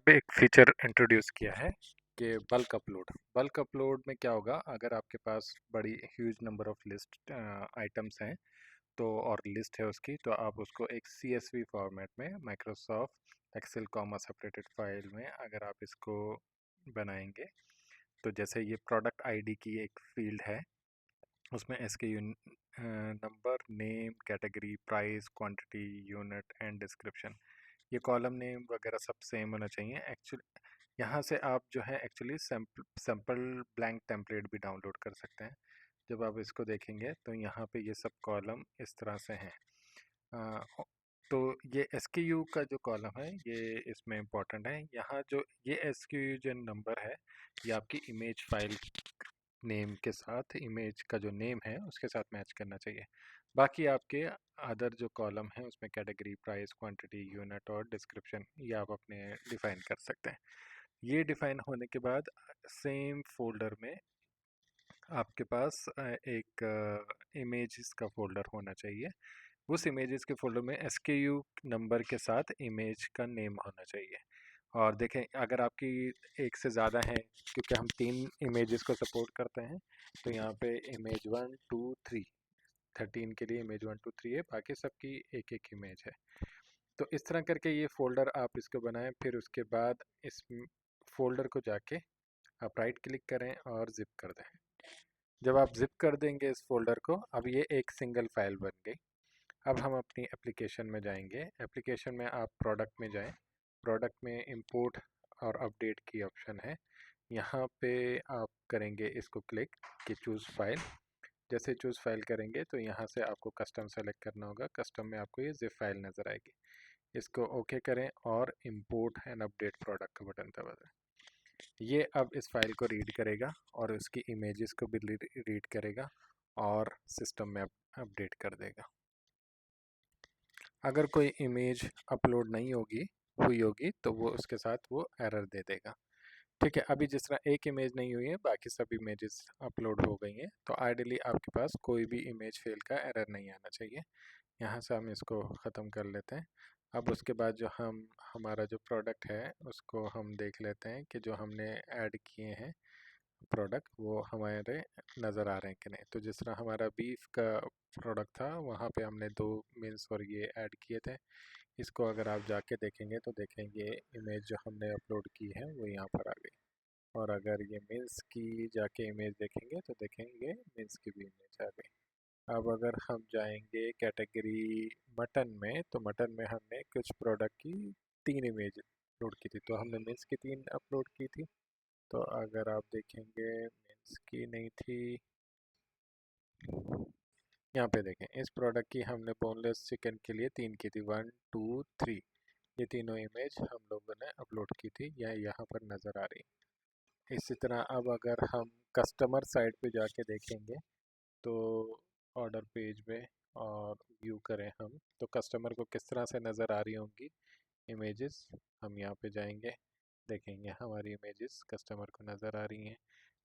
पे एक feature introduce किया है कि बल्क अपलोड में क्या होगा, अगर आपके पास बड़ी huge number of list items हैं तो और लिस्ट है उसकी, तो आप उसको एक CSV फॉर्मेट में Microsoft Excel comma separated file में अगर आप इसको बनाएंगे, तो जैसे ये प्रोडक्ट आईडी की एक फील्ड है, उसमें SKU number, name, category, price, quantity, unit and description, ये कॉलम नेम वगैरह सब सेम होना चाहिए। एक्चुअली यहाँ से आप जो है एक्चुअली सैम्पल ब्लैंक टेम्पलेट भी डाउनलोड कर सकते हैं। जब आप इसको देखेंगे तो यहाँ पे ये सब कॉलम इस तरह से हैं। अ, तो ये SKU का जो कॉलम है ये इसमें इम्पोर्टेंट है। यहाँ जो ये SKU जो नंबर है, ये आपकी इमेज फाइल नेम के साथ, इमेज का जो नेम है उसके साथ मैच करना चाहिए। बाकी आपके अदर जो कॉलम है उसमें कैटेगरी, प्राइस, क्वांटिटी, यूनिट और डिस्क्रिप्शन ये आप अपने डिफाइन कर सकते हैं। ये डिफाइन होने के बाद सेम फोल्डर में आपके पास एक इमेजेस का फोल्डर होना चाहिए। उस इमेजेस के फोल्डर में SKU नंबर के साथ इमेज का नेम होना चाहिए। और देखें, अगर आपकी एक से ज़्यादा है, क्योंकि हम 3 इमेजेस को सपोर्ट करते हैं, तो यहाँ पे इमेज 1 2 3, 13 के लिए इमेज 1 2 3 है, बाकी सबकी एक एक इमेज है। तो इस तरह करके ये फोल्डर आप इसको बनाएं। फिर उसके बाद इस फोल्डर को जाके आप राइट क्लिक करें और जिप कर दें। जब आप जिप कर देंगे इस फोल्डर को, अब ये एक सिंगल फाइल बन गई। अब हम अपनी एप्लीकेशन में जाएंगे। एप्लीकेशन में आप प्रोडक्ट में जाएं। प्रोडक्ट में इंपोर्ट और अपडेट की ऑप्शन है। यहाँ पे आप करेंगे इसको क्लिक कि चूज़ फाइल। जैसे चूज़ फाइल करेंगे तो यहाँ से आपको कस्टम सेलेक्ट करना होगा। कस्टम में आपको ये जिप फाइल नज़र आएगी। इसको ओके करें और इंपोर्ट एंड अपडेट प्रोडक्ट का बटन दबा दें। ये अब इस फाइल को रीड करेगा और उसकी इमेजेस को भी रीड करेगा और सिस्टम में अपडेट कर देगा। अगर कोई इमेज अपलोड नहीं हुई होगी तो वो उसके साथ वो एरर दे देगा। ठीक है, अभी जिस तरह एक इमेज नहीं हुई है, बाकी सब इमेजेस अपलोड हो गई हैं, तो आइडियली आपके पास कोई भी इमेज फेल का एरर नहीं आना चाहिए। यहाँ से हम इसको ख़त्म कर लेते हैं। अब उसके बाद जो हमारा जो प्रोडक्ट है उसको हम देख लेते हैं कि जो हमने ऐड किए हैं प्रोडक्ट वो हमारे नज़र आ रहे हैं कि नहीं। तो जिस तरह हमारा बीफ का प्रोडक्ट था, वहाँ पे हमने 2 मील्स और ये ऐड किए थे। इसको अगर आप जाके देखेंगे तो देखेंगे इमेज जो हमने अपलोड की है वो यहाँ पर आ गई। और अगर ये मील्स की जाके इमेज देखेंगे तो देखेंगे मील्स की भी इमेज आ गई। अब अगर हम जाएंगे कैटेगरी मटन में, तो मटन में हमने कुछ प्रोडक्ट की 3 इमेज अपलोड की थी, तो हमने मील्स की 3 अपलोड की थी। तो अगर आप देखेंगे मील्स की नहीं थी, यहाँ पे देखें इस प्रोडक्ट की हमने बोनलेस चिकन के लिए 3 की थी, 1 2 3। ये तीनों इमेज हम लोगों ने अपलोड की थी, यह यहाँ पर नज़र आ रही है। इसी तरह अब अगर हम कस्टमर साइट पे जाके देखेंगे तो ऑर्डर पेज में और व्यू करें हम, तो कस्टमर को किस तरह से नज़र आ रही होंगी इमेजेस। हम यहाँ पे जाएंगे, देखेंगे हमारी इमेजेस कस्टमर को नज़र आ रही हैं।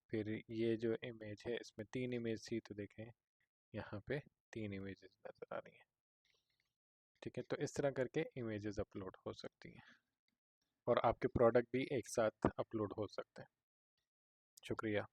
फिर ये जो इमेज है इसमें 3 इमेज थी, तो देखें यहाँ पे 3 इमेजेस नज़र आ रही हैं। ठीक है, तो इस तरह करके इमेजेस अपलोड हो सकती हैं और आपके प्रोडक्ट भी एक साथ अपलोड हो सकते हैं। शुक्रिया।